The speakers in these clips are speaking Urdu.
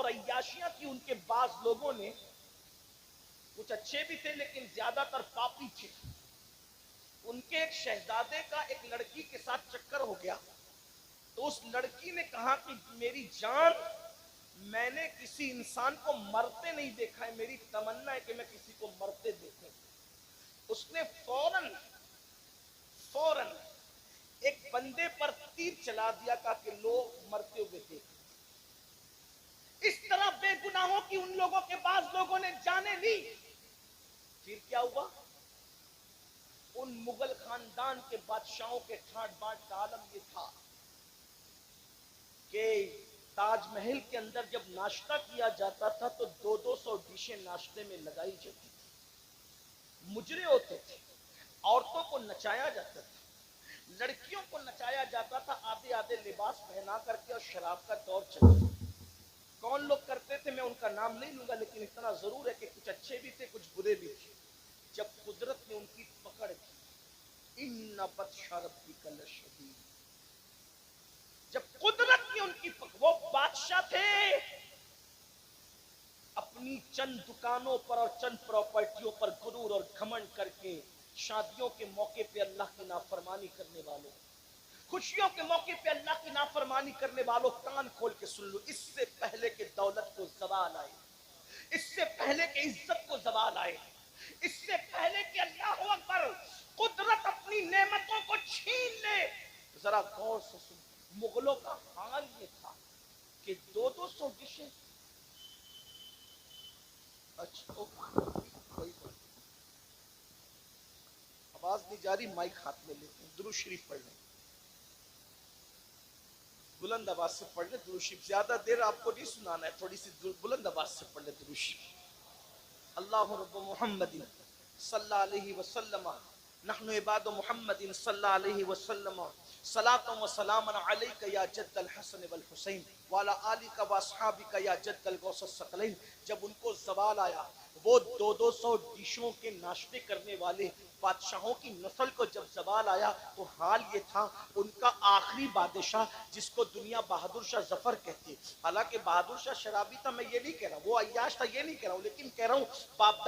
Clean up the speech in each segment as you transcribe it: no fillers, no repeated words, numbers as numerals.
اور عیاشیاں کی ان کے بعض لوگوں نے، کچھ اچھے بھی تھے لیکن زیادہ تر پاپی تھے، ان کے ایک شہزادے کا ایک لڑکی کے ساتھ چکر ہو گیا، تو اس لڑکی نے کہا کہ میری جان، میں نے کسی انسان کو مرتے نہیں دیکھا ہے، میری تمنا ہے کہ میں کسی کو مرتے دیکھوں۔ اس نے فوراً ایک بندے پر تیر چلا دیا تاکہ لوگ مرتے ہوئے دیکھیں۔ اس طرح بے گناہوں کی ان لوگوں کے بعض لوگوں نے جانیں لی۔ پھر کیا ہوا؟ ان مغل خاندان کے بادشاہوں کے ٹھاٹ بانٹ کا عالم یہ تھا کہ تاج محل کے اندر جب ناشتہ کیا جاتا تھا تو 200 ڈشیں ناشتے میں لگائی جاتی تھی، مجرے ہوتے تھے، عورتوں کو نچایا جاتا تھا، لڑکیوں کو نچایا جاتا تھا آدھے آدھے لباس پہنا کر کے، اور شراب کا دور چلتا۔ کون لوگ کرتے تھے میں ان کا نام نہیں لوں گا، لیکن اتنا ضرور ہے کہ کچھ اچھے بھی تھے کچھ برے بھی تھے۔ جب قدرت نے ان کی پکڑ کی، ان بطش ربک لشدید، جب قدرت نے ان کی پکڑ، وہ بادشاہ تھے، اپنی چند دکانوں پر اور چند پراپرٹیوں پر غرور اور گھمنڈ کر کے شادیوں کے موقع پہ اللہ کی نافرمانی کرنے والوں، خوشیوں کے موقع پہ اللہ کی نافرمانی کرنے والوں، کان کھول کے سن لو، اس سے پہلے کہ دولت کو زوال آئے، اس سے پہلے کہ عزت کو زوال آئے، اس سے پہلے کہ اللہ اکبر قدرت اپنی نعمتوں کو چھین لے، ذرا غور سے سن، مغلوں کا حال یہ تھا کہ 200 ڈشیں، اچھا کوئی آواز نہیں جاری، مائک ہاتھ میں لیتے ہیں، درود شریف پڑھ لیں، بلند آواز سے پڑھ لیں درود شریف، زیادہ دیر آپ کو نہیں سنانا ہے، تھوڑی سی بلند آواز سے پڑھ لیں درود شریف۔ اللہ رب محمد صلی اللہ علیہ وسلم، نحن عباد محمد صلی اللہ علیہ وسلم، صلاۃ و سلام علیک یا جد الحسن والحسین وعلی آلک و اصحابک یا جد الغوث الثقلین۔ جب ان کو زوال آیا، وہ 200 ڈشوں کے ناشتے کرنے والے بادشاہوں کی نسل کو جب زوال آیا تو حال یہ تھا، ان کا آخری بادشاہ جس کو دنیا بہادر شاہ ظفر کہتی، حالانکہ بہادر شاہ شرابی تھا، میں یہ نہیں کہہ رہا ہوں، وہ عیاش تھا یہ نہیں کہہ رہا ہوں، لیکن کہہ رہا ہوں باپ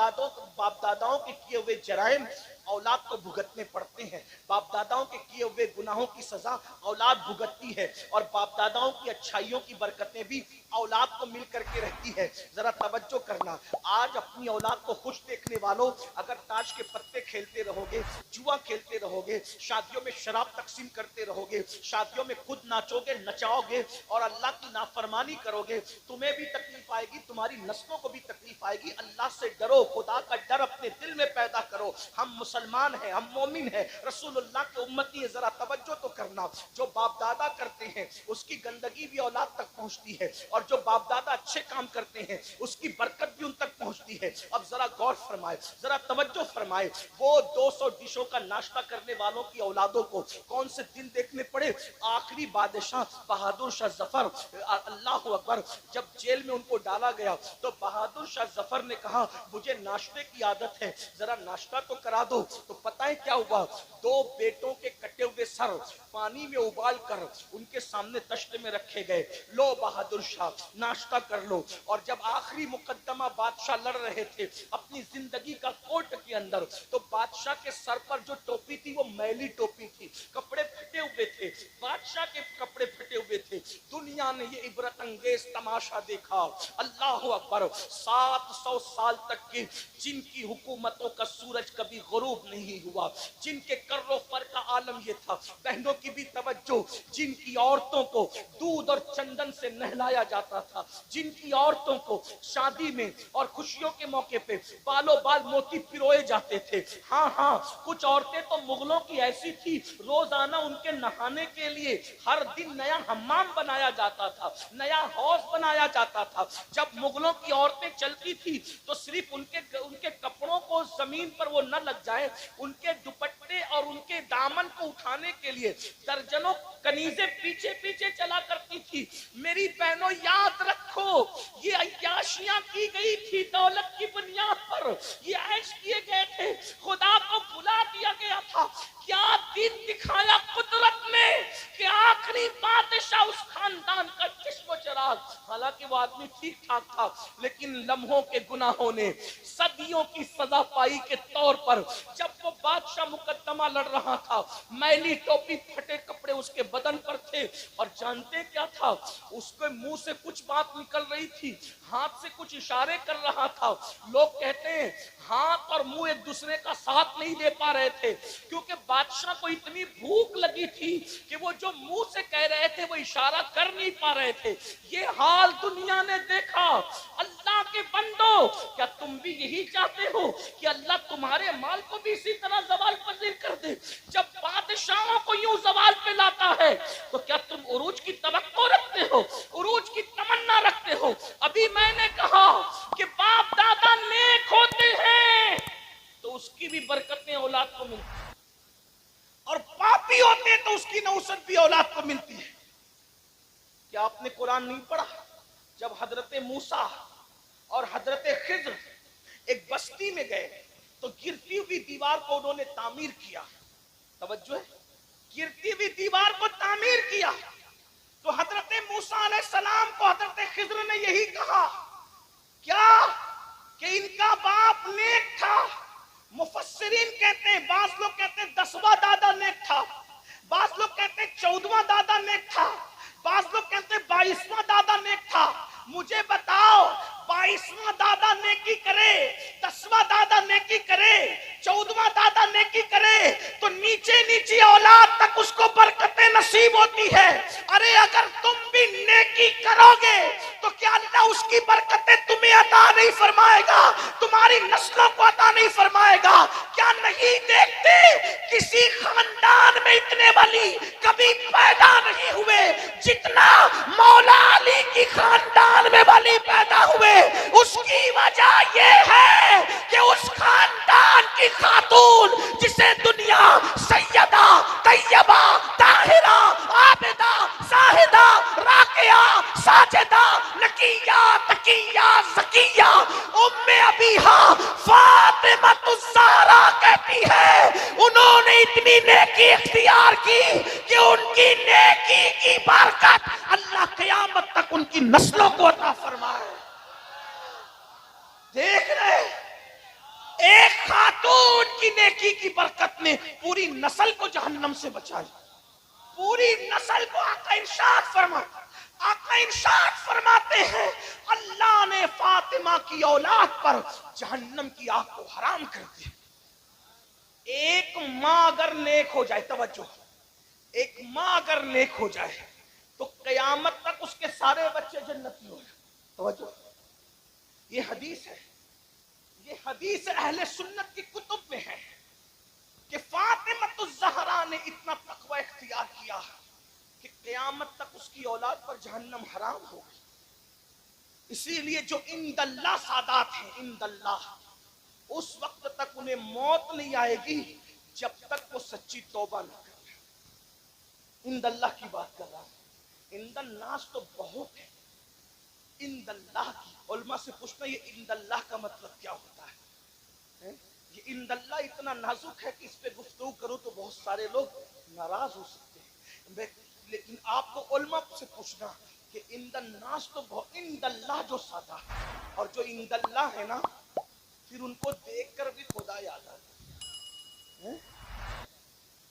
داداؤں کے کیے ہوئے جرائم اولاد کو بھگتنے پڑتے ہیں، باپ داداؤں کے کیے ہوئے گناہوں کی سزا اولاد بھگتتی ہے، اور باپ داداؤں کی اچھائیوں کی برکتیں بھی اولاد کو مل کر کے رہتی ہے۔ ذرا توجہ کرنا، آج اپنی اولاد کو خوش دیکھنے والوں، اگر تاش کے پتے کھیلتے رہو گے، جوا کھیلتے رہو گے، شادیوں میں شراب تقسیم کرتے رہو گے، شادیوں میں خود ناچو گے نچاؤ گے اور اللہ کی نافرمانی کرو گے، تمہیں بھی تکلیف آئے گی، تمہاری نسلوں کو بھی تکلیف آئے گی۔ اللہ سے ڈرو، خدا کا ڈر اپنے دل میں پیدا کرو، ہم مسلمان ہیں، ہم مومن ہیں، رسول اللہ کے امتی ہیں، ذرا توجہ تو کرنا، جو باپ دادا کرتے ہیں اس کی گندگی بھی اولاد تک پہنچتی ہے، اور جو باپ دادا اچھے کام کرتے ہیں اس کی برکت بھی ان تک پہنچتی ہے۔ اب ذرا غور فرمائے، ذرا توجہ فرمائے، وہ 200 ڈشوں کا ناشتہ کرنے والوں کی اولادوں کو کون سے دن دیکھنے پڑے؟ آخری بادشاہ بہادر شاہ ظفر، اللہ اکبر، جب جیل میں ان کو ڈالا گیا تو بہادر شاہ ظفر نے کہا مجھے ناشتے کی عادت ہے، ذرا ناشتہ تو کرا دو۔ تو پتہ ہے کیا ہوا؟ 2 بیٹوں کے کٹے ہوئے سر پانی میں ابال کر ان کے سامنے تشت میں رکھے گئے، لو بہادر شاہ ناشتہ کر لو۔ اور جب آخری مقدمہ بادشاہ لڑ رہے تھے اپنی زندگی کا کورٹ کے اندر، تو بادشاہ کے سر پر جو ٹوپی تھی وہ میلی ٹوپی تھی، کپڑے پھٹے ہوئے تھے، بادشاہ کے کپڑے پھٹے ہوئے تھے۔ دنیا نے یہ عبرت انگیز تماشا دیکھا، اللہ اکبر، 700 سال تک کی جن کی حکومتوں کا سورج کبھی غروب نہیں ہوا، جن کے کر و فر کا عالم یہ تھا، بہنوں کی بھی توجہ، جن کی عورتوں کو دودھ اور چندن سے نہلایا جاتا تھا، جن کی عورتوں کو شادی میں اور خوشیوں کے موقع پہ بالوں بال موتی پروئے جاتے تھے۔ ہاں کچھ عورتیں تو مغلوں کی ایسی تھی، روزانہ ان کے نہانے کے لیے ہر دن نیا حمام بنایا جاتا تھا، نیا حوض بنایا جاتا تھا۔ جب مغلوں کی عورتیں چلتی تھی تو صرف ان کے کپڑوں کو زمین پر وہ نہ لگ جائے، ان کے دوپٹے اور ان کے دامن کو اٹھانے کے لیے درجنوں کنیزیں پیچھے پیچھے چلا کرتی تھی۔ میری بہنوں یاد رکھو، یہ عیاشیاں کی گئی تھی دولت کی بنیاد پر، یہ عیش کیے گئے تھے، خدا کو بھلا دیا گیا تھا۔ کیا دن دکھایا قدرت نے کہ آخری بادشاہ اس خاندان کا چشم و چراغ حالانکہ وہ آدمی ٹھیک ٹھاک تھا، لیکن لمحوں کے گناہوں نے صدیوں کی سزا پائی کے طور پر جب وہ بادشاہ مقدمہ لڑ رہا تھا، میلی ٹوپی پھٹے کپڑے اس کے بدن پر تھے، اور جانتے کیا تھا؟ اس کے منہ سے کچھ بات نکل رہی تھی، ہاتھ سے کچھ اشارے کر رہا تھا۔ لوگ کہتے ہیں ہاتھ اور منہ ایک دوسرے کا ساتھ نہیں دے پا رہے تھے، کیونکہ بادشاہ کو اتنی بھوک لگی تھی کہ وہ جو منہ سے کہہ رہے تھے وہ اشارہ کر نہیں پا رہے تھے۔ یہ حال دنیا نے دیکھا۔ اللہ کے بندو، کیا تم بھی یہی چاہتے ہو کہ اللہ تمہارے مال کو بھی اسی طرح زوال پذیر کر دے؟ جب بادشاہوں کو یوں زوال پہ لاتا ہے تو کیا تم عروج کی توقع رکھتے ہو، عروج کی تمنا رکھتے ہو؟ ابھی میں نے کہا کہ باپ دادا نیک ہوتے ہیں تو اس کی بھی برکتیں اولاد کو ملتی ہیں، اور پاپی ہوتے ہیں تو اس کی نوسط بھی اولاد کو ملتی ہے۔ کیا آپ نے قرآن نہیں پڑھا؟ جب حضرت موسیٰ اور حضرت خضر ایک بستی میں گئے تو گرتی ہوئی دیوار کو انہوں نے تعمیر کیا۔ توجہ ہے، گرتی ہوئی دیوار کو تعمیر کیا تو حضرت موسیٰ علیہ السلام کو حضرت خضر نے یہی کہا، کیا کہ ان کا باپ نیک تھا؟ مفسرین کہتے ہیں، بعض لوگ کہتے ہیں 10واں دادا نیک تھا، بعض لوگ کہتے ہیں 14واں دادا نیک تھا، بعض لوگ کہتے ہیں 22واں دادا نیک تھا۔ مجھے بتاؤ، 22واں دادا نیکی کرے، 10واں دادا نیکی کرے، 14واں دادا نیکی کرے تو نیچے نیچے اولاد تک اس کو برکتیں نصیب ہوتی ہے۔ ارے اگر تم بھی نیکی کرو گے تو کیا اللہ اس کی برکتیں تمہیں عطا نہیں فرمائے گا، تمہاری نسلوں کو عطا نہیں فرمائے گا؟ کیا نہیں دیکھتے کسی خاندان میں اتنے ولی کبھی پیدا نہیں ہوئے جتنا مولا علی کی خاندان میں ولی پیدا ہوئے؟ اس کی وجہ یہ ہے کہ اس خاندان کی خاتون جسے دنیا سیدہ طیبہ طاہرہ عابدہ زاہدہ راکعہ ساجدہ نقیہ تقیہ زکیہ ام ابیہا فاطمہ الزہرا کہتی ہے، انہوں نے اتنی نیکی اختیار کی کہ ان کی نیکی کی برکت اللہ قیامت تک ان کی نسلوں کو عطا فرمائے۔ دیکھ رہے، ایک خاتون کی نیکی کی برکت نے پوری نسل کو جہنم سے بچائی، پوری نسل کو۔ آقا ارشاد فرماتے ہیں اللہ نے فاطمہ کی اولاد پر جہنم کی آگ کو حرام کر دیا۔ ایک ماں اگر نیک ہو جائے، توجہ، ایک ماں اگر نیک ہو جائے تو قیامت تک اس کے سارے بچے جنتی ہو جائیں۔ توجہ، یہ حدیث ہے، یہ حدیث اہل سنت کی کتب میں ہے کہ فاطمہ الزہرا نے اتنا تقوی اختیار کیا کہ قیامت تک اس کی اولاد پر جہنم حرام ہو گئی۔ اسی لیے جو عند اللہ سادات ہیں، عند اللہ، اس وقت تک انہیں موت نہیں آئے گی جب تک وہ سچی توبہ نہ کریں۔ عند اللہ کی بات کر رہا ہوں، عند الناس تو بہت ہے، عند اللہ کی علماء سے پوچھنا یہ عند اللہ کا مطلب کیا ہوتا ہے؟ یہ عند اللہ اتنا نازک ہے کہ اس پہ گفتگو کرو تو بہت سارے لوگ ناراض ہو سکتے ہیں، لیکن آپ کو علماء سے پوچھنا کہ عند الناس تو بہت، عند اللہ جو سادہ اور جو عند اللہ ہے نا، پھر ان کو دیکھ کر بھی خدا یاد آتا ہے۔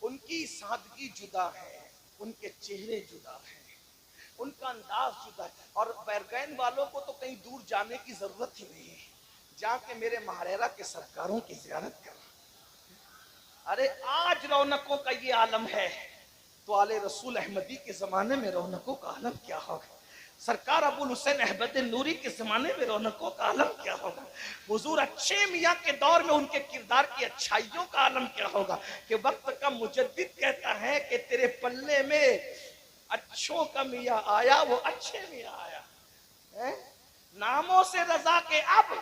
ان کی سادگی جدا ہے، ان کے چہرے جدا ہیں، ان کا انداز جدا ہے، اور بیرگین والوں کو تو کہیں دور جانے کی ضرورت ہی نہیں ہے، جا کے میرے مہریرا کے سرکاروں کی زیارت کر۔ ارے آج رونقوں کا یہ عالم ہے تو آل رسول احمدی کے زمانے میں رونقوں کا عالم کیا ہوگا؟ سرکار ابو الحسین احمد نوری کے زمانے میں رونقوں کا عالم کیا ہوگا؟ حضور اچھے میاں کے دور میں ان کے کردار کی اچھائیوں کا عالم کیا ہوگا؟ کہ وقت کا مجدد کہتا ہے کہ تیرے پلے میں اچھوں کا میاں آیا، وہ اچھے میاں آیا۔ ناموں سے رضا کے اب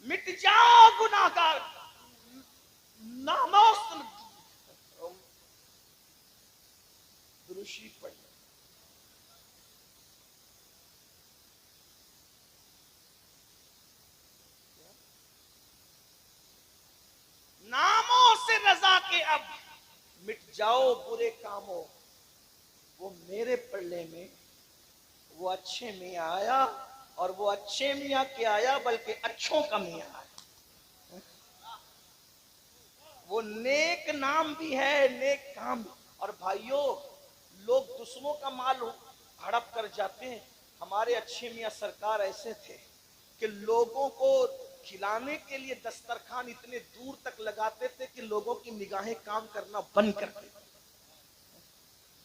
مٹ جاؤ گناہگار، ناموں سے دروشی پڑھ، ناموں سے رضا کے اب مٹ جاؤ برے کاموں، وہ میرے پلے میں وہ اچھے میاں آیا اور وہ اچھے میاں کے آیا بلکہ اچھوں کا میاں آیا. وہ نیک نام بھی ہے نیک کام بھی. اور بھائیوں لوگ دوسروں کا مال ہڑپ کر جاتے ہیں. ہمارے اچھے میاں سرکار ایسے تھے کہ لوگوں کو کھلانے کے لیے دسترخوان اتنے دور تک لگاتے تھے کہ لوگوں کی نگاہیں کام کرنا بند کر دی.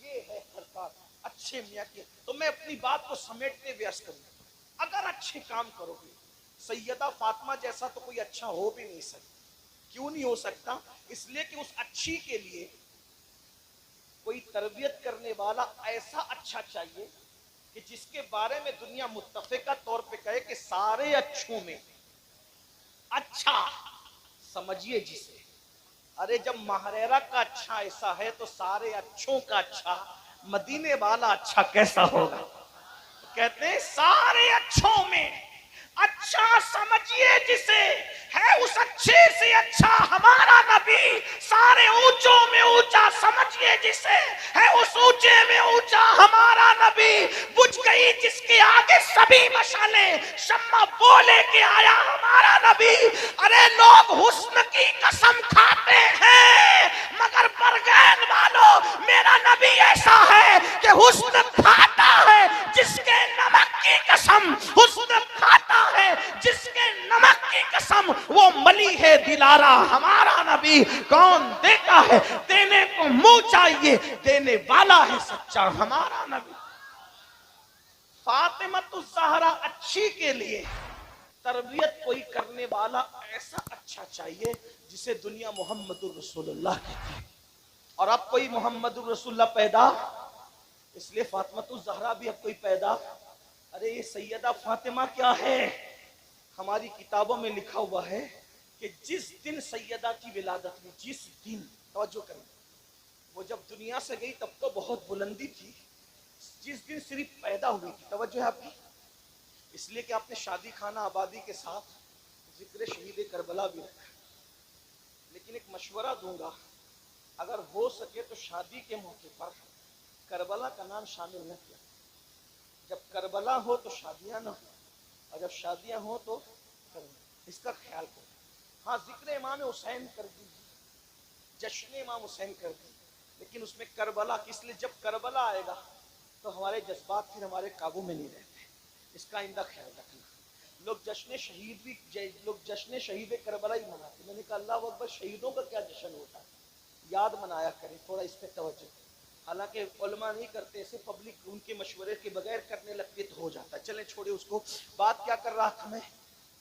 یہ ہے سرکار اچھے میاں کی. تو میں اپنی بات کو سمیٹنے ویست کروں. اگر اچھے کام کرو گے سیدہ فاطمہ جیسا تو کوئی اچھا ہو بھی نہیں سکتا. کیوں نہیں ہو سکتا؟ اس لیے کہ اس اچھی کے لیے کوئی تربیت کرنے والا ایسا اچھا چاہیے کہ جس کے بارے میں دنیا متفقہ طور پہ کہے کہ سارے اچھوں میں اچھا سمجھیے جسے. ارے جب مہریرا کا اچھا ایسا ہے تو سارے اچھوں کا اچھا مدینے والا اچھا کیسا ہوگا؟ کہتے ہیں سارے اچھوں میں اچھا سمجھیے جسے ہے اس اچھے سے اچھا ہمارا نبی. سارے اونچوں میں اونچا سمجھیے جسے ہے اس اونچے میں اونچا ہمارا نبی. بجھ گئی جس کے آگے سبھی مشعلیں شمع وہ لے کے آیا ہمارا نبی. ارے لوگ حسن کی قسم کھاتے ہیں مگر برگین والوں میرا نبی ایسا ہے کہ حسن کھاتا ہے جس کے نمک کی قسم. حسن کھاتا ہے جس کے نمک کی قسم وہ ملی ہے دلارا ہمارا نبی. کون دیتا ہے دینے کو منہ چاہیے دینے والا ہے سچا ہمارا نبی. فاطمہ الزہرا اچھی کے لیے تربیت کوئی کرنے والا ایسا اچھا چاہیے جسے دنیا محمد الرسول اللہ کہتی ہے. اور اب کوئی محمد الرسول اللہ پیدا اس لیے فاطمہ الزہرا بھی اب کوئی پیدا. ارے یہ سیدہ فاطمہ کیا ہے؟ ہماری کتابوں میں لکھا ہوا ہے کہ جس دن سیدہ کی ولادت ہوئی جس دن توجہ کریں وہ جب دنیا سے گئی تب تو بہت بلندی تھی. جس دن صرف پیدا ہوئی تھی توجہ ہے آپ کی. اس لیے کہ آپ نے شادی خانہ آبادی کے ساتھ ذکر شہید کربلا بھی رکھا. لیکن ایک مشورہ دوں گا اگر ہو سکے تو شادی کے موقع پر کربلا کا نام شامل نہ کیا. جب کربلا ہو تو شادیاں نہ ہو اور جب شادیاں ہو تو اس کا خیال کرو. ہاں ذکر امام حسین کر دیجیے جشن امام حسین کر دیجیے لیکن اس میں کربلا کس لیے؟ جب کربلا آئے گا تو ہمارے جذبات پھر ہمارے قابو میں نہیں رہتے. اس کا آئندہ خیال رکھنا. لوگ جشن شہید کربلا ہی مناتے. میں نے کہا اللہ اکبر شہیدوں کا کیا جشن ہوتا ہے یاد منایا کریں تھوڑا اس پہ توجہ. حالانکہ علماء نہیں کرتے ایسے پبلک ان کے مشورے کے بغیر کرنے لگتے تو ہو جاتا ہے. چلیں چھوڑے اس کو. بات کیا کر رہا تھا میں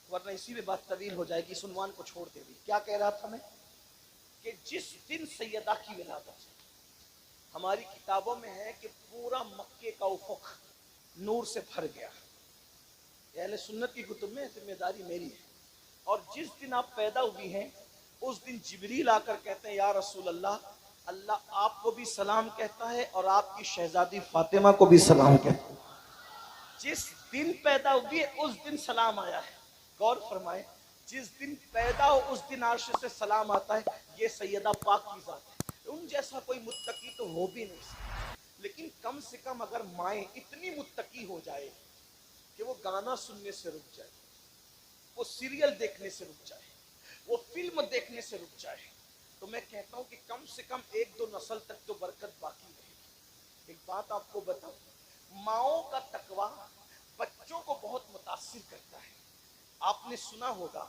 ورنہ اسی میں بات طویل ہو جائے گی. اس عنوان کو چھوڑ دے دی. کیا کہہ رہا تھا میں کہ جس دن سیدہ کی ولادت ہماری کتابوں میں ہے کہ پورا مکے کا افق نور سے بھر گیا. اہل سنت کی کتب میں ذمہ داری میری ہے. اور جس دن آپ پیدا ہوئی ہیں اس دن جبریل آ کر کہتے ہیں یا رسول اللہ اللہ آپ کو بھی سلام کہتا ہے اور آپ کی شہزادی فاطمہ کو بھی سلام کہتا ہے. جس دن پیدا ہوئی ہے اس دن سلام آیا ہے. غور فرمائے جس دن پیدا ہو اس دن عرش سے سلام آتا ہے. یہ سیدہ پاک کی ذات ہے. ان جیسا کوئی متقی تو ہو بھی نہیں سکتا. لیکن کم سے کم اگر مائیں اتنی متقی ہو جائے کہ وہ گانا سننے سے رک جائے وہ سیریل دیکھنے سے رک جائے وہ فلم دیکھنے سے رک جائے تو میں کہتا ہوں کہ کم سے کم ایک دو نسل تک تو برکت باقی رہے گی. ایک بات آپ کو بتاؤں ماؤں کا تقوی بچوں کو بہت متاثر کرتا ہے. آپ نے سنا ہوگا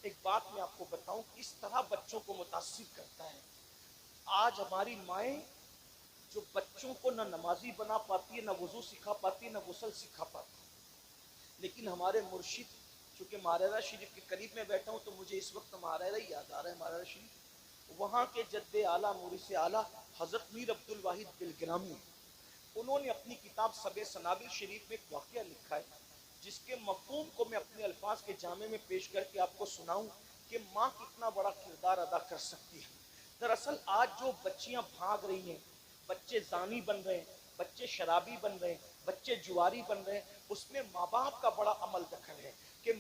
ایک بات میں آپ کو بتاؤں کس طرح بچوں کو متاثر کرتا ہے. آج ہماری مائیں جو بچوں کو نہ نمازی بنا پاتی ہے نہ وضو سکھا پاتی ہے نہ غسل سکھا پاتی. لیکن ہمارے مرشد چونکہ ماریرہ شریف کے قریب میں بیٹھا ہوں تو مجھے اس وقت ماریرہ ہی یاد آ رہا ہے. ماریرہ شریف وہاں کے جد اعلیٰ مورث اعلیٰ حضرت میر عبد الواحد بالگرامی انہوں نے اپنی کتاب سب سنابل شریف میں ایک واقعہ لکھا ہے جس کے مفہوم کو میں اپنے الفاظ کے جامع میں پیش کر کے آپ کو سناؤں کہ ماں کتنا بڑا کردار ادا کر سکتی ہے. دراصل آج جو بچیاں بھاگ رہی ہیں بچے زانی بن رہے ہیں بچے شرابی بن رہے ہیں بچے جواری بن رہے ہیں اس میں ماں باپ کا بڑا عمل دخل ہے کہ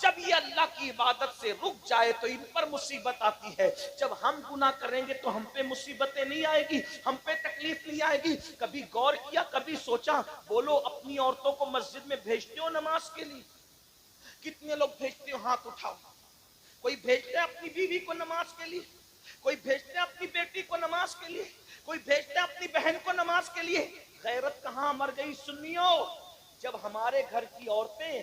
جب یہ اللہ کی عبادت سے رک جائے تو ان پر مصیبت آتی ہے. جب ہم گناہ کریں گے تو ہم پہ مصیبتیں نہیں آئے گی, ہم پہ تکلیف نہیں آئے گی. کبھی غور کیا, کبھی سوچا؟ بولو, اپنی عورتوں کو مسجد میں بھیجتے ہو نماز کے لیے؟ کتنے لوگ بھیجتے ہو؟ ہاتھ اٹھاؤ. کوئی بھیجتے ہیں اپنی بیوی کو نماز کے لیے؟ کوئی بھیجتے ہیں اپنی بیٹی کو نماز کے لیے؟ کوئی بھیجتے ہیں اپنی بہن کو نماز کے لیے؟ غیرت کہاں مر گئی سنیو؟ جب ہمارے گھر کی عورتیں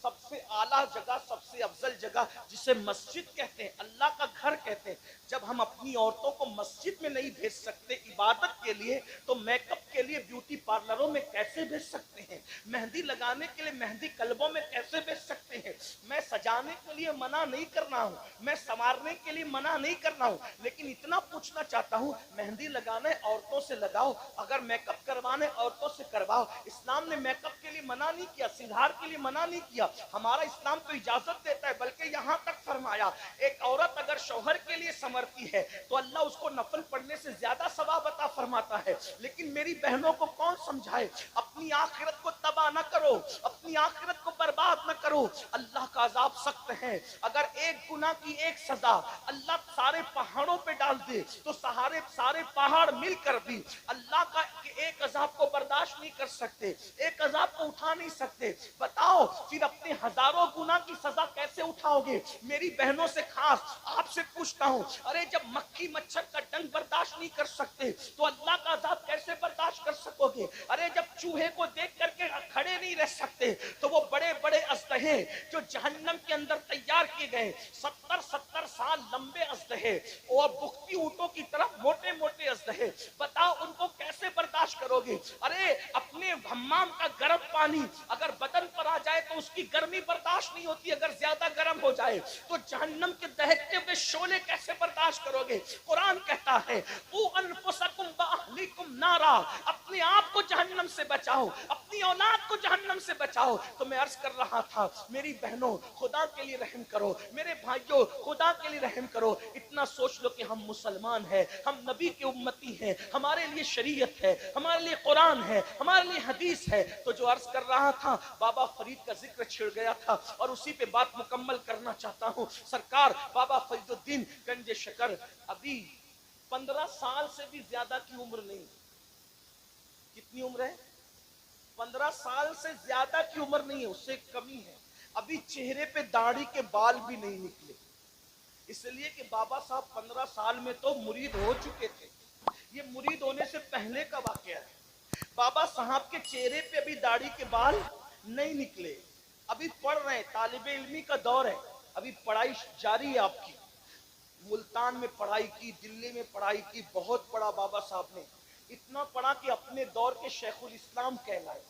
سب سے اعلیٰ جگہ, سب سے افضل جگہ جسے مسجد کہتے ہیں, اللہ کا گھر کہتے ہیں, جب ہم اپنی عورتوں کو مسجد میں نہیں بھیج سکتے عبادت کے لیے, تو میک اپ کے لیے بیوٹی پارلروں میں کیسے بھیج سکتے ہیں؟ مہندی لگانے کے لیے مہندی کلبوں میں کیسے بھیج سکتے ہیں؟ میں سجانے کے لیے منع نہیں کرنا ہوں, میں سنوارنے کے لیے منع نہیں کرنا ہوں, لیکن اتنا پوچھنا چاہتا ہوں, مہندی لگانا ہے عورتوں سے لگاؤ, اگر میک اپ کروانے عورتوں سے کرواؤ. اسلام نے میک اپ کے لیے منع نہیں کیا, سنگار کے لیے منع نہیں کیا. ہمارا اسلام تو اجازت دیتا ہے, بلکہ یہاں تک فرمایا ایک عورت اگر شوہر کے لیے سنورتی ہے تو اللہ اس کو نفل پڑھنے سے زیادہ ثواب عطا فرماتا ہے. لیکن میری بہنوں کو کون سمجھائے؟ اپنی آخرت کو تباہ نہ کرو, اپنی آخرت کو برباد نہ کرو. اللہ کا عذاب سخت ہے. اگر ایک گناہ کی ایک سزا اللہ سارے پہاڑوں پہ ڈال دے تو سارے پہاڑ مل کر بھی اللہ کا ایک عذاب کو برداشت نہیں کر سکتے, ایک عذاب کو اٹھا نہیں سکتے. بتاؤ پھر اپنے ہزاروں گناہ کی سزا کیسے اٹھاؤ گے؟ میری بہنوں سے خاص آپ سے پوچھتا ہوں, ارے جب مکھی مچھر کا ڈنگ برداشت نہیں کر سکتے تو اللہ کا عذاب کیسے برداشت کر سکو گے؟ ارے جب چوہے کو دیکھ کر کے کھڑے نہیں رہ سکتے تو وہ بڑے بڑے اژدہے جو جہنم کے اندر تیار کیے گئے 70 سال لمبے اژدہے اور بکتی اونٹوں کی طرف موٹے موٹے اژدہے, بتاؤ ان کو کیسے برداشت کرو گے؟ ارے اپنے حمام کا گرم پانی اگر بدن پر آ جائے تو اس کی گرمی برداشت نہیں ہوتی, اگر زیادہ گرم ہو جائے تو جہنم کے دہکتے ہوئے شعلے کیسے برداشت کرو گے؟ قرآن کہتا ہے قُوا أَنفُسَكُمْ وَأَهْلِيكُمْ نَارًا, اپنے آپ کو جہنم سے بچاؤ, اپنی اولاد کو جہنم سے بچاؤ. تو میں عرض کر رہا تھا, میری بہنوں خدا کے لیے رحم کرو, میرے بھائیوں خدا کے لیے رحم کرو. اتنا سوچ لو کہ ہم مسلمان ہیں, ہم نبی کے امتی ہیں, ہمارے لیے شریعت ہے, ہمارے لیے قرآن ہے, ہمارے لیے حدیث ہے. تو جو عرض کر رہا تھا, بابا فرید کا ذکر چھڑ گیا تھا اور اسی پہ بات مکمل کرنا چاہتا ہوں. سرکار بابا فرید الدین گنج شکر ابھی 15 سال سے بھی زیادہ کی عمر نہیں. کتنی عمر ہے؟ 15 سال سے زیادہ کی عمر نہیں ہے, اس سے کمی ہے. ابھی چہرے پہ داڑھی کے بال بھی نہیں نکلے, اس لیے کہ بابا صاحب 15 سال میں تو مرید ہو چکے تھے. یہ مرید ہونے سے پہلے کا واقعہ ہے. بابا صاحب کے چہرے پہ ابھی داڑھی کے بال نہیں نکلے, ابھی پڑھ رہے ہیں, طالب علمی کا دور ہے, ابھی پڑھائی جاری ہے آپ کی. ملتان میں پڑھائی کی, دلی میں پڑھائی کی, بہت پڑھا بابا صاحب نے, اتنا پڑھا کہ اپنے دور کے شیخ الاسلام کہلائے.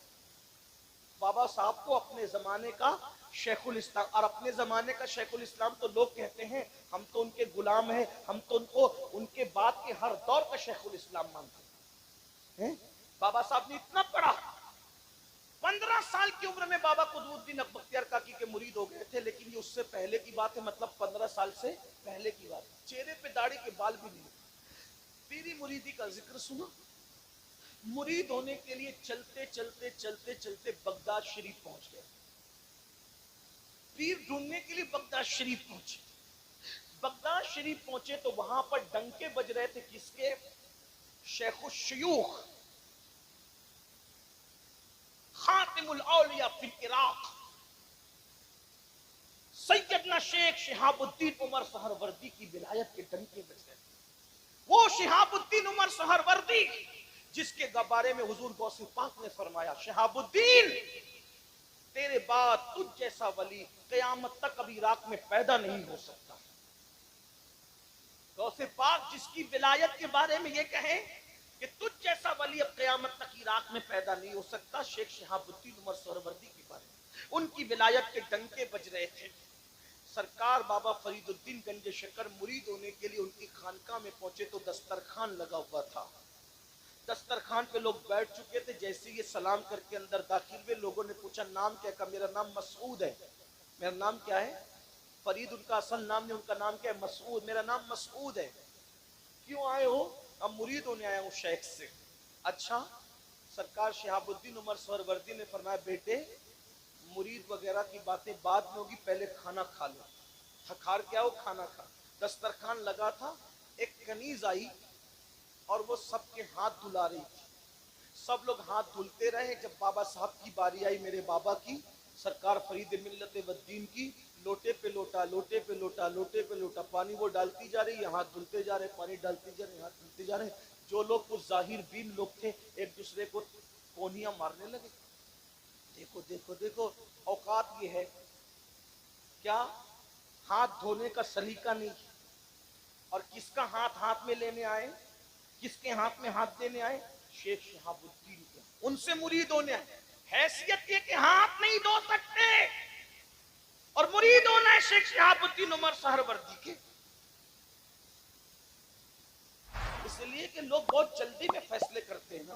بابا صاحب کو اپنے زمانے کا شیخ الاسلام, اور اپنے زمانے کا شیخ الاسلام تو لوگ کہتے ہیں ہم تو ان کے غلام ہیں, ہم تو ان کو ان کے بعد کے ہر دور کا شیخ الاسلام مانتے ہیں. بابا صاحب نے اتنا پڑھا, 15 سال کی عمر میں بابا قطب الدین بختیار کاکی کے مرید ہو گئے تھے. لیکن یہ اس سے پہلے کی بات ہے, مطلب 15 سال سے پہلے کی بات ہے. چہرے پہ داڑھی کے بال بھی نہیں. پیری مریدی کا ذکر سنو. مرید ہونے کے لیے چلتے چلتے چلتے چلتے بغداد شریف پہنچ گئے. پیر ڈھونڈنے کے لیے بغداد شریف پہنچے. بغداد شریف پہنچے تو وہاں پر ڈنکے بج رہے تھے, کس کے؟ شیخ الشیوخ خاتم الاولیاء فی العراق سیدنا شیخ شہاب الدین عمر سہروردی کی ولایت کے ڈنکے بج رہے تھے. وہ شہاب الدین عمر سہروردی جس کے بارے میں حضور غوث پاک نے فرمایا, شہاب الدین تیرے بعد تجھ جیسا ولی قیامت تک ابھی عراق میں پیدا نہیں ہو سکتا. غوث پاک جس کی ولایت کے بارے میں یہ کہیں کہ تجھ جیسا ولی اب قیامت تک عراق میں پیدا نہیں ہو سکتا, شیخ شہاب الدین عمر سہروردی کے بارے میں ان کی ولایت کے ڈنکے بج رہے تھے. سرکار بابا فرید الدین گنج شکر مرید ہونے کے لیے ان کی خانقاہ میں پہنچے تو دسترخوان لگا ہوا تھا. دسترخوان پہ لوگ بیٹھ چکے تھے. جیسے یہ سلام کر کے اندر داخل ہوئے, لوگوں نے پوچھا نام کیا؟ کہا میرا نام مسعود ہے. میرا نام کیا ہے؟ فرید ان کا اصل نام نہیں, ان کا نام کیا ہے؟ مسعود. میرا نام مسعود ہے. کیوں آئے ہو؟ اب مرید ہونے آیا ہوں شیخ سے. اچھا. سرکار شہاب الدین عمر سہروردی نے فرمایا بیٹے مرید وغیرہ کی باتیں بعد میں ہوگی، پہلے کھانا کھا لو، تھکار کیا ہو کھانا کھا۔ دسترخوان لگا تھا، ایک کنیز آئی اور وہ سب کے ہاتھ دھلا رہی تھی، سب لوگ ہاتھ دھلتے رہے۔ جب بابا صاحب کی باری آئی، میرے بابا کی، سرکار فرید ملت والدین کی، لوٹے پہ لوٹا، لوٹے پہ لوٹا، لوٹے پہ لوٹا، پانی وہ ڈالتی جا رہی ہے، ہاتھ دھلتے جا رہے، پانی ڈالتی جا رہے، ہاتھ دھلتے جا رہے۔ جو لوگ کچھ ظاہر بین لوگ تھے ایک دوسرے کو کونیاں مارنے لگے۔ دیکھو دیکھو دیکھو، اوقات یہ ہے کیا ہاتھ دھونے کا سلیقہ نہیں، اور کس کا ہاتھ ہاتھ میں لینے آئے، کس کے ہاتھ میں ہاتھ دینے آئے؟ شیخ شہاب الدین کے، ان سے مرید ہونے آئے۔ حیثیت یہ کہ ہاتھ نہیں دھو سکتے اور مرید ہونا ہے شیخ شہاب الدین عمر سہروردی کے۔ اس لیے کہ لوگ بہت جلدی میں فیصلے کرتے ہیں نا۔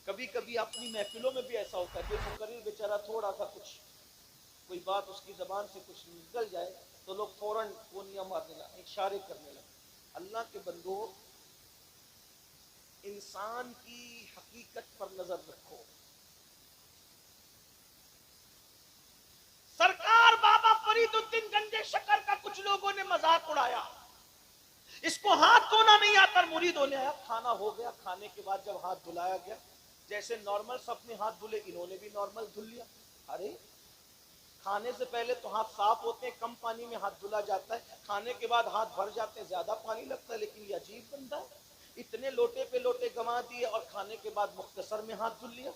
کبھی کبھی اپنی محفلوں میں بھی ایسا ہوتا ہے کہ مقرر بیچارہ تھوڑا سا کچھ کوئی بات اس کی زبان سے کچھ نکل جائے تو لوگ فوراً کونیاں مارنے لگے، اشارے کرنے لگے۔ اللہ کے بندو، انسان کی حقیقت پر نظر رکھو۔ سرکار بابا فرید الدین گنجے شکر کا کچھ لوگوں نے مذاق اڑایا، اس کو ہاتھ دھونا نہیں آتا، مرید ہونے آیا۔ کھانا ہو گیا، کھانے کے بعد جب ہاتھ دھلایا گیا، جیسے نارمل سب نے ہاتھ دھلے، انہوں نے بھی نارمل دھل لیا۔ ارے کھانے سے پہلے تو ہاتھ صاف ہوتے ہیں، کم پانی میں ہاتھ دھلا جاتا ہے، کھانے کے بعد ہاتھ بھر جاتے ہیں، زیادہ پانی لگتا ہے۔ لیکن یہ عجیب بندہ ہے، اتنے لوٹے پہ لوٹے گنوا دیے اور کھانے کے بعد مختصر میں ہاتھ دھل لیا۔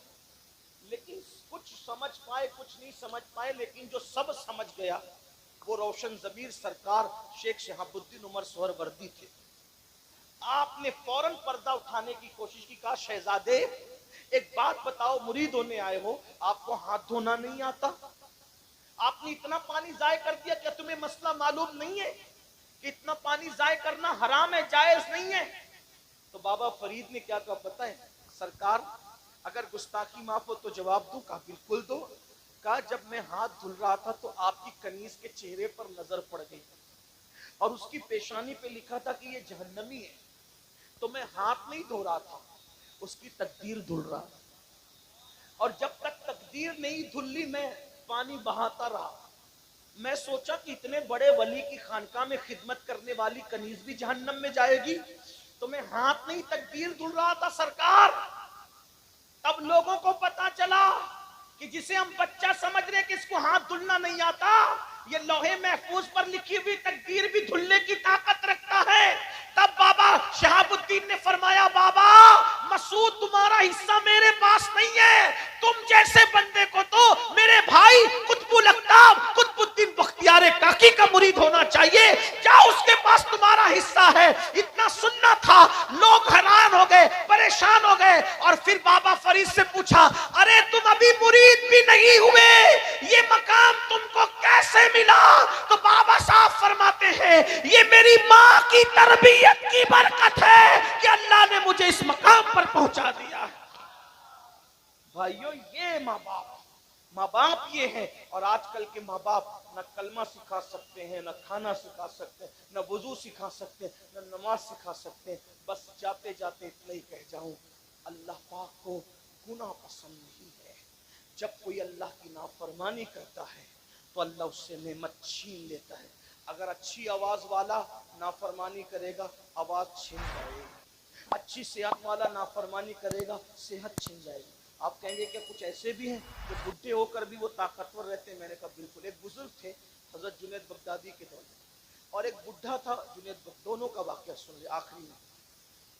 لیکن کچھ سمجھ پائے کچھ نہیں سمجھ پائے، لیکن جو سب سمجھ گیا وہ روشن ضمیر سرکار شیخ شہاب الدین عمر سہروردی تھے۔ آپ نے فوراً پردہ اٹھانے کی کوشش کی، کہا شہزادے ایک بات بتاؤ، مرید ہونے آئے ہو، آپ کو ہاتھ دھونا نہیں آتا؟ آپ نے اتنا پانی ضائع کر دیا، کیا تمہیں مسئلہ معلوم نہیں ہے کہ اتنا پانی ضائع کرنا حرام ہے، جائز نہیں ہے؟ تو بابا فرید نے کیا کہا بتائیں؟ سرکار اگر گستاخی معاف ہو تو جواب دوں؟ کہا بالکل دو۔ کہا جب میں ہاتھ دھل رہا تھا تو آپ کی کنیز کے چہرے پر نظر پڑ گئی اور اس کی پیشانی پہ لکھا تھا کہ یہ جہنمی ہے، تو میں ہاتھ نہیں دھو رہا تھا، اس کی تقدیر دھل رہا تھا، اور جب تک تقدیر نہیں دھلی میں پانی بہاتا رہا۔ میں سوچا کہ اتنے بڑے ولی کی خانقاہ میں خدمت کرنے والی کنیز بھی جہنم میں جائے گی، تو میں ہاتھ نہیں تقدیر دھل رہا تھا سرکار۔ تب لوگوں کو پتا چلا کہ جسے ہم بچہ سمجھ رہے کہ اس کو ہاتھ دھلنا نہیں آتا، یہ لوہے محفوظ پر لکھی ہوئی تقدیر بھی دھلنے کی طاقت رکھتا ہے۔ تب بابا شہاب الدین نے فرمایا بابا مسعود تمہارا حصہ میرے پاس نہیں ہے، تم جیسے بندے کو تو میرے بھائی قطب الاقطاب قطب الدین بختیار کاکی کا مرید ہونا چاہیے، کیا اس کے پاس تمہارا حصہ ہے؟ اتنا سننا تھا، لوگ حیران ہو گئے، پریشان ہو گئے، اور پھر بابا فرید سے پوچھا ارے تم ابھی مرید بھی نہیں ہوئے، یہ مقام تم کو کیسے ملا؟ تو بابا صاحب فرماتے ہیں یہ میری ماں کی تربیت کی برکت ہے کہ اللہ نے مجھے اس مقام پر پہنچا دیا۔ بھائیو یہ ماں باپ یہ ہے، اور آج کل کے ماں باپ نہ کلمہ سکھا سکتے ہیں، نہ کھانا سکھا سکتے ہیں، نہ وضو سکھا سکتے ہیں، نہ نماز سکھا سکتے ہیں۔ بس جاتے جاتے اتنا ہی کہہ جاؤں، اللہ پاک کو گناہ پسند نہیں ہے۔ جب کوئی اللہ کی نافرمانی کرتا ہے تو اللہ اس سے نعمت چھین لیتا ہے۔ اگر اچھی آواز والا نافرمانی کرے گا آواز چھن جائے گی، اچھی صحت والا نافرمانی کرے گا صحت چھن جائے گی۔ آپ کہیں گے کہ کچھ ایسے بھی ہیں جو بڈھے ہو کر بھی وہ طاقتور رہتے ہیں؟ میں نے کہا بالکل۔ ایک بزرگ تھے حضرت جنید بغدادی کے دور میں، اور ایک بڈھا تھا جنید دونوں کا واقعہ سن لیں آخری میں۔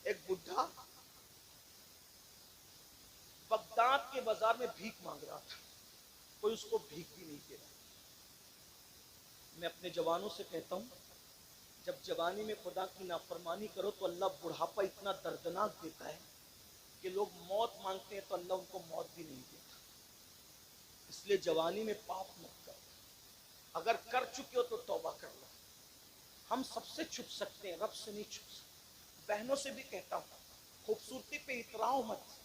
ایک بڈھا بغداد کے بازار میں بھیک مانگ رہا تھا، کوئی اس کو بھیک بھی نہیں دے رہا۔ میں اپنے جوانوں سے کہتا ہوں جب جوانی میں خدا کی نافرمانی کرو تو اللہ بڑھاپا اتنا دردناک دیتا ہے کہ لوگ موت مانگتے ہیں تو اللہ ان کو موت بھی نہیں دیتا۔ اس لیے جوانی میں پاپ مت کرو، اگر کر چکے ہو تو توبہ کر لو۔ ہم سب سے چھپ سکتے ہیں، رب سے نہیں چھپ سکتے۔ بہنوں سے بھی کہتا ہوں خوبصورتی پہ اتراؤ مت،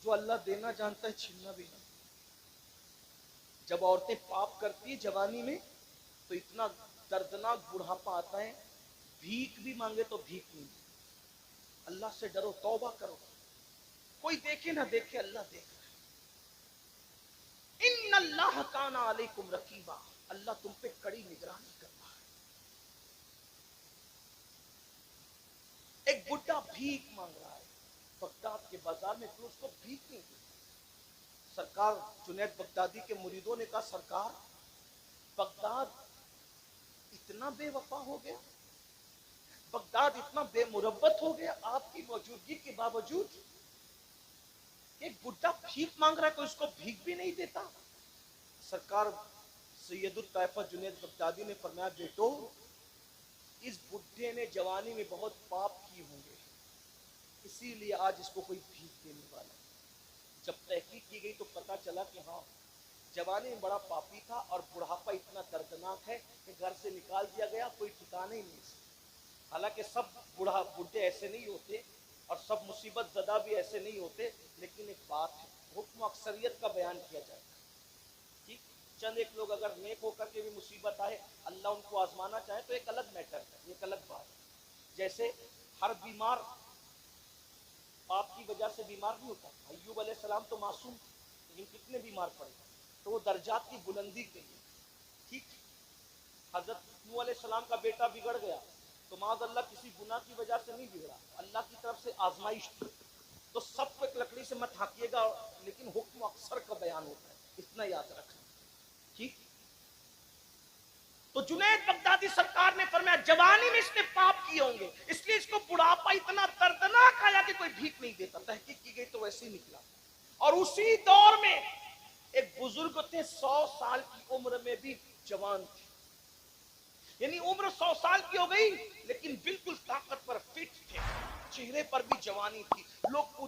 جو اللہ دینا جانتا ہے چھیننا بھی نہیں۔ جب عورتیں پاپ کرتی ہیں جوانی میں تو اتنا دردناک بڑھاپا آتا ہے، بھیک بھی مانگے تو بھیک نہیں دے۔ اللہ سے ڈرو، توبہ کرو، کوئی دیکھے نہ دیکھے اللہ دیکھ رہا ہے۔ ان اللہ کان علیکم رقیبا، اللہ تم پہ کڑی نگرانی کرتا ہے۔ ایک بڈھا بھیک مانگ رہا ہے بغداد کے بازار میں، تو اس کو بھیک نہیں دی۔ سرکار جنید بغدادی کے مریدوں نے کہا سرکار بغداد اتنا بے وفا ہو گیا، بغداد اتنا بے مربت ہو گیا آپ کی موجودگی کے باوجود، ایک بڈھا بھیک مانگ رہا ہے کوئی اس کو بھیک بھی نہیں دیتا۔ سرکار سید الطائفہ جنید بغدادی نے فرمایا بیٹو اس بڈھے نے جوانی میں بہت پاپ کی ہوں گے، اسی لیے آج اس کو کوئی بھیک دینے والا۔ جب تحقیق کی گئی تو پتا چلا کہ ہاں جوانی میں بڑا پاپی تھا اور بڑھاپا اتنا دردناک ہے کہ گھر سے نکال دیا گیا، کوئی ٹھکانا ہی نہیں۔ حالانکہ سب بڈھے ایسے نہیں ہوتے اور سب مصیبت زدہ بھی ایسے نہیں ہوتے، لیکن ایک بات ہے حکم اکثریت کا بیان کیا جائے گا۔ ٹھیک، چند ایک لوگ اگر نیک ہو کر کے بھی مصیبت آئے اللہ ان کو آزمانا چاہے تو ایک الگ میٹر ہے، ایک الگ بات ہے۔ جیسے ہر بیمار پاپ کی وجہ سے بیمار نہیں ہوتا، ایوب علیہ السلام تو معصوم لیکن کتنے بیمار پڑے، تو وہ درجات کی بلندی کے لیے۔ ٹھیک، حضرت نوح علیہ السلام کا بیٹا بگڑ گیا تو معاذ اللہ کسی گناہ کی وجہ سے نہیں بگڑا، اللہ کی طرف سے آزمائش تھی۔ تو سب کو ایک لکڑی سے مت ہانکیے گا، لیکن حکم اکثر کا بیان ہوتا ہے، اتنا یاد رکھنا۔ ٹھیک، تو جنید بغدادی سرکار نے فرمایا جوانی میں اس نے پاپ کیے ہوں گے، اس لیے اس کو بڑھاپا اتنا دردناک آیا کہ کوئی بھیک نہیں دیتا۔ تحقیق کی گئی تو ویسے ہی نکلا۔ اور اسی دور میں ایک بزرگ تھے 100 سال کی عمر میں بھی جوان تھے، یعنی عمر 100 سال کی ہو گئی لیکن بالکل طاقت پر فٹ تھے، چہرے پر بھی جوانی تھی۔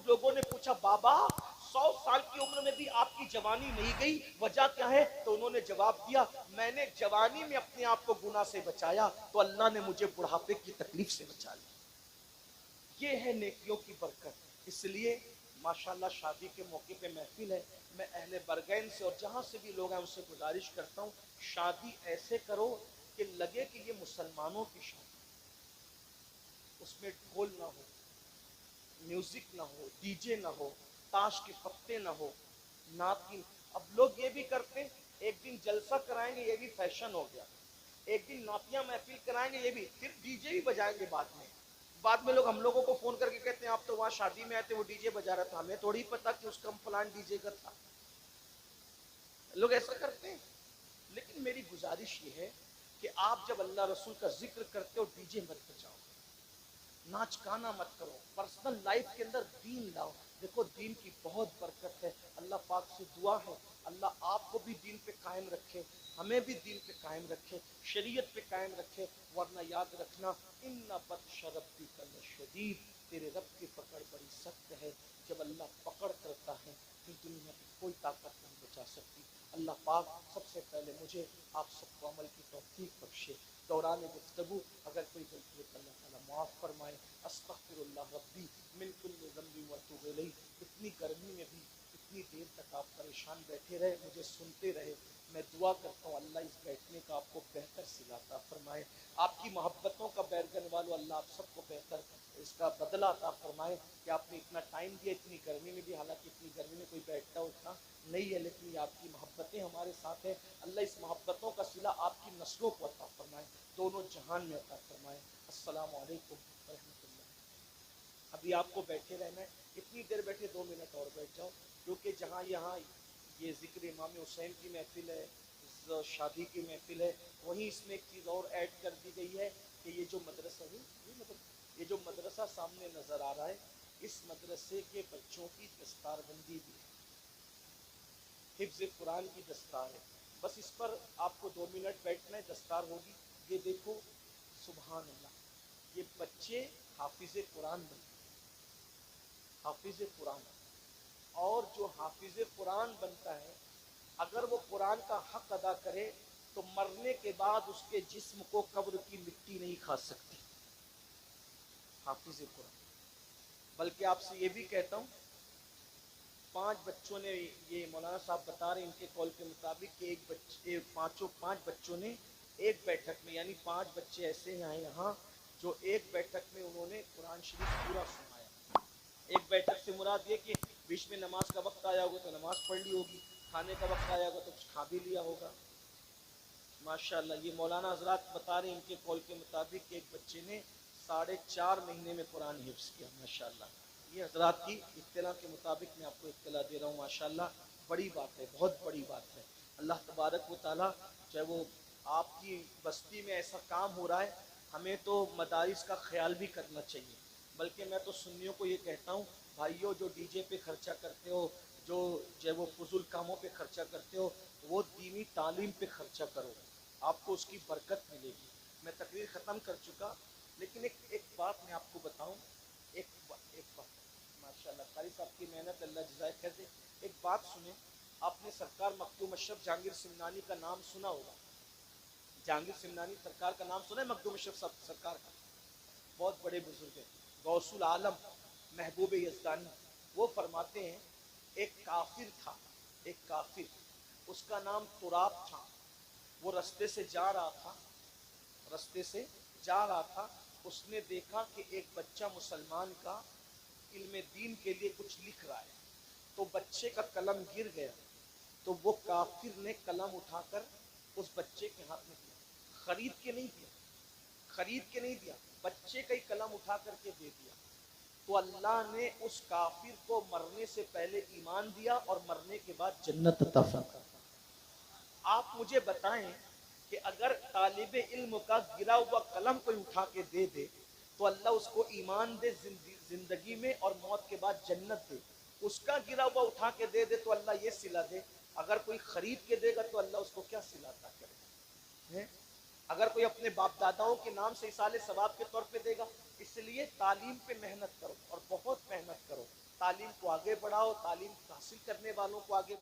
لوگوں نے پوچھا بابا 100 سال کی عمر میں بھی آپ کی جوانی نہیں گئی، وجہ کیا ہے؟ تو انہوں نے جواب دیا میں نے جوانی میں اپنے آپ کو گناہ سے بچایا تو اللہ نے مجھے بڑھاپے کی تکلیف سے بچا لیا۔ یہ ہے نیکیوں کی برکت۔ اس لیے ماشاءاللہ شادی کے موقع پہ محفل ہے، میں اہل برگین سے اور جہاں سے بھی لوگ ہیں ان سے گزارش کرتا ہوں شادی ایسے کرو کہ لگے کہ یہ مسلمانوں کی شادی، اس میں ڈھول نہ ہو، میوزک نہ ہو، ڈی جے نہ ہو، تاش کے پتے نہ ہو، نعت کی۔ اب لوگ یہ بھی کرتے ایک دن جلسہ کرائیں گے، یہ بھی فیشن ہو گیا، ایک دن نعتیہ محفل کرائیں گے، یہ بھی پھر ڈی جے بھی بجائیں گے بعد میں لوگ ہم لوگوں کو فون کر کے کہتے ہیں آپ تو وہاں شادی میں آئے تھے وہ ڈی جے بجا رہا تھا، ہمیں تھوڑی پتا کہ اس کا فلان ڈی جے کا تھا۔ لوگ ایسا کرتے ہیں، لیکن میری گزارش یہ ہے کہ آپ جب اللہ رسول کا ذکر کرتے ہو ڈی جے مت بجاؤ، ناچ گانا مت کرو، پرسنل لائف کے اندر دین لاؤ۔ دیکھو دین کی بہت برکت ہے، اللہ پاک سے دعا ہے اللہ آپ کو بھی دین پہ قائم رکھے، ہمیں بھی دین پہ قائم رکھے، شریعت پہ قائم رکھے، ورنہ یاد رکھنا ان بطش ربک لشدید، تیرے رب کی پکڑ بڑی سخت ہے۔ جب اللہ پکڑ کرتا ہے پھر دنیا کی کوئی طاقت نہیں بچا سکتی۔ اللہ پاک سب سے پہلے مجھے آپ سب کو عمل کی توفیق بخشے۔ دوران گفتگو اگر کوئی غلطی ہے تو اللہ تعالیٰ معاف فرمائے۔ استغفر اللہ ربی من کل ذنب واتوب الیہ۔ اتنی گرمی میں بھی اتنی دیر تک آپ پریشان بیٹھے رہے، مجھے سنتے رہے، میں دعا کرتا ہوں اللہ اس بیٹھنے کا آپ کو بہتر صلہ عطا فرمائے۔ آپ کی محبتوں کا بیرگن والو اللہ آپ سب کو بہتر اس کا بدلہ عطا فرمائے کہ آپ نے اتنا ٹائم دیا اتنی گرمی میں بھی، حالانکہ اتنی گرمی میں کوئی بیٹھتا اٹھتا نہیں ہے، لیکن یہ آپ کی محبتیں ہمارے ساتھ ہیں۔ اللہ اس محبتوں کا صلہ آپ کی نسلوں کو عطا فرمائے، دونوں جہان میں عطا فرمائے۔ السلام علیکم ورحمۃ اللہ۔ ابھی آپ کو بیٹھے رہنا ہے، اتنی دیر بیٹھے 2 منٹ اور بیٹھ جاؤ، کیونکہ جہاں یہاں یہ ذکر امام حسین کی محفل ہے، شادی کی محفل ہے، وہیں اس میں ایک چیز اور ایڈ کر دی گئی ہے کہ یہ جو مدرسہ ہے، یہ جو مدرسہ سامنے نظر آ رہا ہے، اس مدرسے کے بچوں کی دستار بندی بھی ہے، حفظ قرآن کی دستار ہے، بس اس پر آپ کو 2 منٹ بیٹھنا ہے، دستار ہوگی۔ یہ دیکھو سبحان اللہ، یہ بچے حافظ قرآن بنتے ہیں، حافظ قرآن، اور جو حافظ قرآن بنتا ہے اگر وہ قرآن کا حق ادا کرے تو مرنے کے بعد اس کے جسم کو قبر کی مٹی نہیں کھا سکتی، حافظ قرآن۔ بلکہ آپ سے یہ بھی کہتا ہوں 5 بچوں نے، یہ مولانا صاحب بتا رہے ہیں ان کے قول کے مطابق کہ 5 بچوں نے ایک بیٹھک میں، یعنی 5 بچے ایسے ہیں یہاں جو ایک بیٹھک میں انہوں نے قرآن شریف پورا سنایا۔ ایک بیٹھک سے مراد یہ کہ بیچ میں نماز کا وقت آیا ہوگا تو نماز پڑھ لی ہوگی، کھانے کا وقت آیا ہوگا تو کچھ کھا بھی لیا ہوگا. ماشاءاللہ یہ مولانا حضرات بتا رہے ہیں ان کے قول کے مطابق کہ ایک بچے نے 4.5 مہینے میں قرآن حفظ کیا. ماشاءاللہ یہ حضرات کی اطلاع کے مطابق میں آپ کو اطلاع دے رہا ہوں. ماشاءاللہ بڑی بات ہے, بہت بڑی بات ہے. اللہ تبارک و تعالیٰ چاہے وہ آپ کی بستی میں ایسا کام ہو رہا ہے, ہمیں تو مدارس کا خیال بھی کرنا چاہیے. بلکہ میں تو سنیوں کو یہ کہتا ہوں, بھائیوں جو ڈی جے پہ خرچہ کرتے ہو, جو وہ فضول کاموں پہ خرچہ کرتے ہو, وہ دینی تعلیم پہ خرچہ کرو, آپ کو اس کی برکت ملے گی. میں تقریر ختم کر چکا, لیکن ایک بات میں آپ کو بتاؤں. ایک بات ماشاء اللہ قاری صاحب کی محنت اللہ جزائے خیر دے. ایک بات سنیں, آپ نے سرکار مخدوم اشرف جہانگیر سمنانی کا نام سنا ہوگا. جہانگیر سمنانی سرکار کا نام سنا ہے, مخدوم اشرف سرکار کا. بہت بڑے بزرگ ہیں, غوث العالم, محبوب یزدانی. وہ فرماتے ہیں ایک کافر تھا, ایک کافر, اس کا نام تراب تھا. وہ رستے سے جا رہا تھا, اس نے دیکھا کہ ایک بچہ مسلمان کا علم دین کے لیے کچھ لکھ رہا ہے. تو بچے کا قلم گر گیا, تو وہ کافر نے قلم اٹھا کر اس بچے کے ہاتھ میں دیا. خرید کے نہیں دیا, بچے کا ہی قلم اٹھا کر کے دے دیا. تو اللہ نے اس کافر کو مرنے سے پہلے ایمان دیا اور مرنے کے بعد جنت عطا فرمائی. آپ مجھے بتائیں کہ اگر طالب علم کا گرا ہوا قلم کوئی اٹھا کے دے دے تو اللہ اس کو ایمان دے زندگی میں اور موت کے بعد جنت دے. اس کا گرا ہوا اٹھا کے دے دے تو اللہ یہ صلہ دے. اگر کوئی خرید کے دے گا تو اللہ اس کو کیا صلہ عطا کرے. اگر کوئی اپنے باپ داداؤں کے نام سے اصال ثواب کے طور پہ دے گا. اس لیے تعلیم پہ محنت کرو, اور بہت محنت کرو, تعلیم کو آگے بڑھاؤ, تعلیم حاصل کرنے والوں کو آگے